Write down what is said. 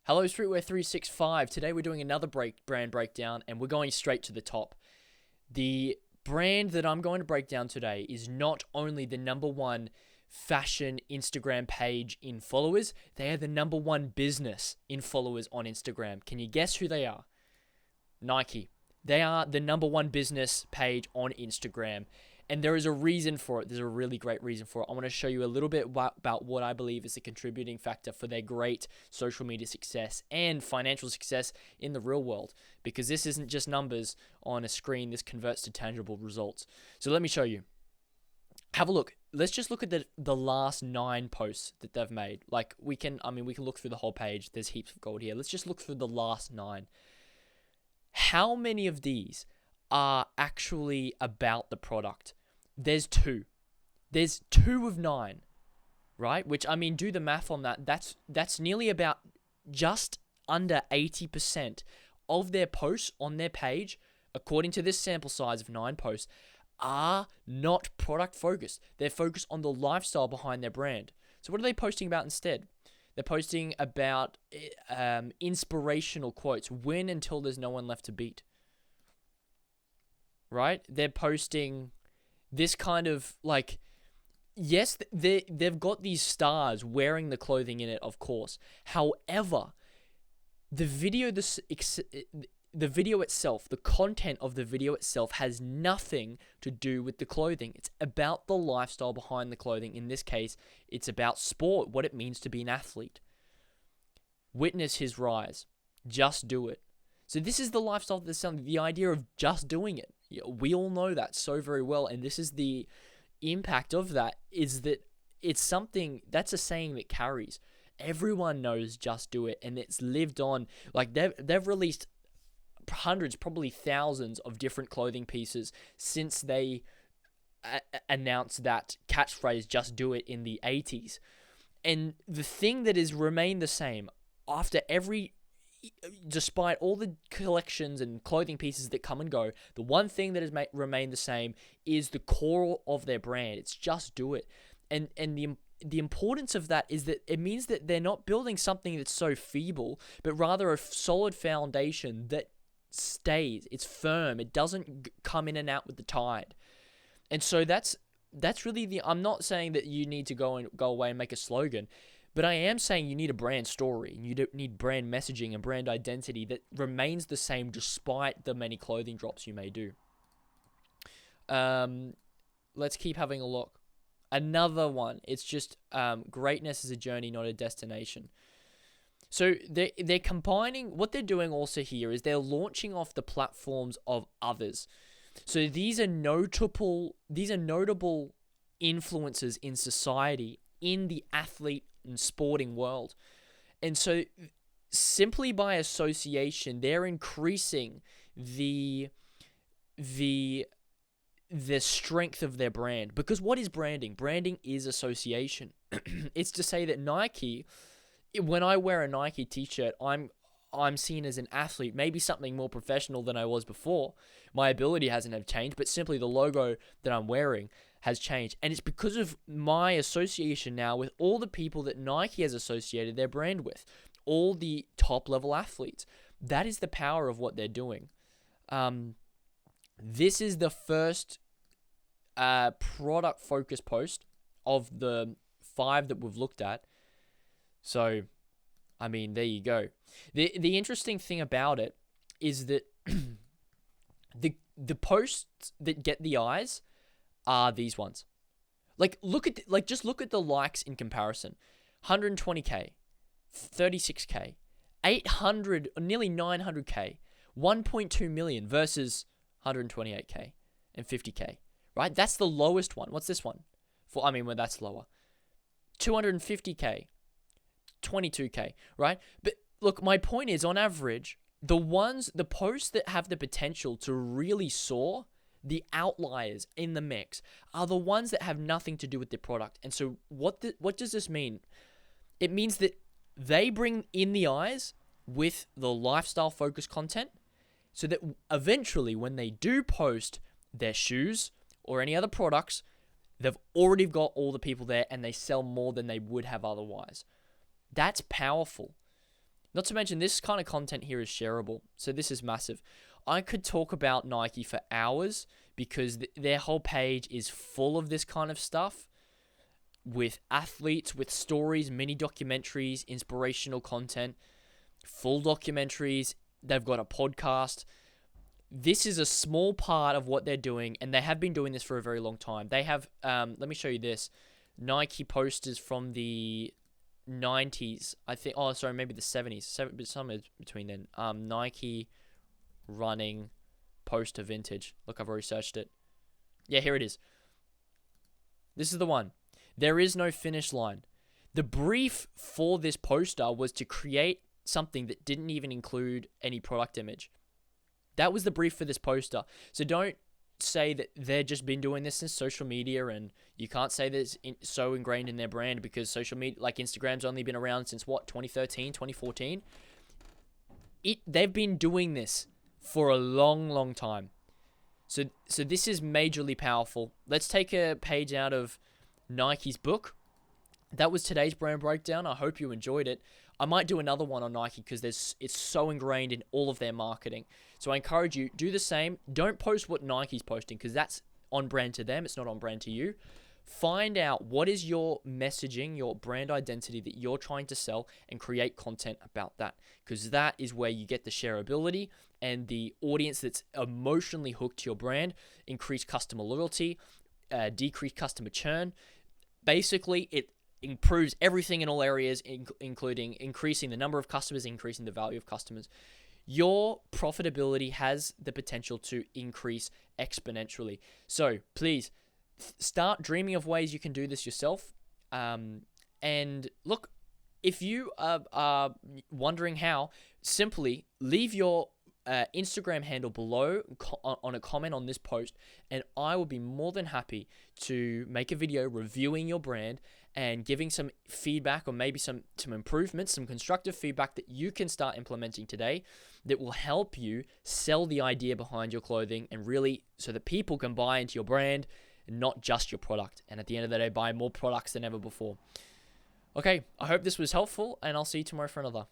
Hello, Streetwear 365. Today we're doing another brand breakdown and we're going straight to the top. The brand that I'm going to break down today is not only the number one fashion Instagram page in followers, they are the number one business in followers on Instagram. Can you guess who they are? Nike. They are the number one business page on Instagram. And there is a reason for it. There's a really great reason for it. I want to show you a little bit about what I believe is a contributing factor for their great social media success and financial success in the real world. Because this isn't just numbers on a screen, this converts to tangible results. So let me show you. Have a look. Let's just look at the last 9 posts that they've made. Like we can look through the whole page. There's heaps of gold here. Let's just look through the last 9. How many of these are actually about the product? There's 2. There's 2 of 9, right? Which, do the math on that. That's nearly about just under 80% of their posts on their page, according to this sample size of 9 posts, are not product focused. They're focused on the lifestyle behind their brand. So what are they posting about instead? They're posting about inspirational quotes. Win until there's no one left to beat. Right? They're posting this kind of yes, they've got these stars wearing the clothing in it, of course. However, the video itself, the content of the video itself has nothing to do with the clothing. It's about the lifestyle behind the clothing. In this case, it's about sport, what it means to be an athlete. Witness his rise. Just do it. So this is the lifestyle of the idea of just doing it. We all know that so very well, and this is the impact of that, is that it's something, that's a saying that carries. Everyone knows just do it, and it's lived on. Like they've released hundreds, probably thousands of different clothing pieces since they announced that catchphrase just do it in the 80s. And the thing that has remained the same despite all the collections and clothing pieces that come and go, the one thing that has remained the same is the core of their brand. It's just do it. And the importance of that is that it means that they're not building something that's so feeble, but rather a solid foundation that stays. It's firm. It doesn't come in and out with the tide. And so that's really I'm not saying that you need to go away and make a slogan, but I am saying you need a brand story, and you don't need brand messaging and brand identity that remains the same despite the many clothing drops you may do. Let's keep having a look. Another one. It's just greatness is a journey, not a destination. So they're combining, what they're doing also here is they're launching off the platforms of others. So these are notable influences in society, in the athlete and sporting world. And so simply by association, they're increasing the strength of their brand. Because what is branding? Branding is association. It's to say that Nike, when I wear a Nike t-shirt, I'm seen as an athlete, maybe something more professional than I was before. My ability hasn't changed, but simply the logo that I'm wearing has changed. And it's because of my association now with all the people that Nike has associated their brand with, all the top level athletes. That is the power of what they're doing. This is the first product focused post of the 5 that we've looked at. So, there you go. The interesting thing about it is that the posts that get the eyes are these ones. Just look at the likes in comparison. 120k, 36k, 800, nearly 900k, 1.2 million versus 128k and 50k. Right? That's the lowest one. What's this one? That's lower. 250k. 22k, right? But look, my point is, on average, the posts that have the potential to really soar, the outliers in the mix, are the ones that have nothing to do with their product. And so what does this mean? It means that they bring in the eyes with the lifestyle focused content, so that eventually when they do post their shoes or any other products, they've already got all the people there and they sell more than they would have otherwise. That's powerful. Not to mention, this kind of content here is shareable. So this is massive. I could talk about Nike for hours because their whole page is full of this kind of stuff with athletes, with stories, mini documentaries, inspirational content, full documentaries. They've got a podcast. This is a small part of what they're doing, and they have been doing this for a very long time. They have, let me show you this, Nike posters from the 90s, I think. Oh, sorry, maybe the 70s, somewhere between then. Nike running poster vintage. Look, I've already searched it. Yeah, here it is. This is the one. There is no finish line. The brief for this poster was to create something that didn't even include any product image. That was the brief for this poster. So don't say that they've just been doing this since social media, and you can't say that it's so ingrained in their brand, because social media, like Instagram's only been around since what, 2013, 2014? They've been doing this for a long time. So this is majorly powerful. Let's take a page out of Nike's book. That was today's brand breakdown. I hope you enjoyed it. I might do another one on Nike because it's so ingrained in all of their marketing. So I encourage you, do the same. Don't post what Nike's posting because that's on brand to them. It's not on brand to you. Find out what is your messaging, your brand identity that you're trying to sell, and create content about that, because that is where you get the shareability and the audience that's emotionally hooked to your brand, increase customer loyalty, decrease customer churn. Basically, it improves everything in all areas, including increasing the number of customers, increasing the value of customers. Your profitability has the potential to increase exponentially. So please start dreaming of ways you can do this yourself. And look, if you are wondering how, simply leave your Instagram handle below on a comment on this post, and I will be more than happy to make a video reviewing your brand and giving some feedback, or maybe some improvements, some constructive feedback that you can start implementing today that will help you sell the idea behind your clothing, and really so that people can buy into your brand and not just your product, and at the end of the day buy more products than ever before. Okay, I hope this was helpful, and I'll see you tomorrow for another.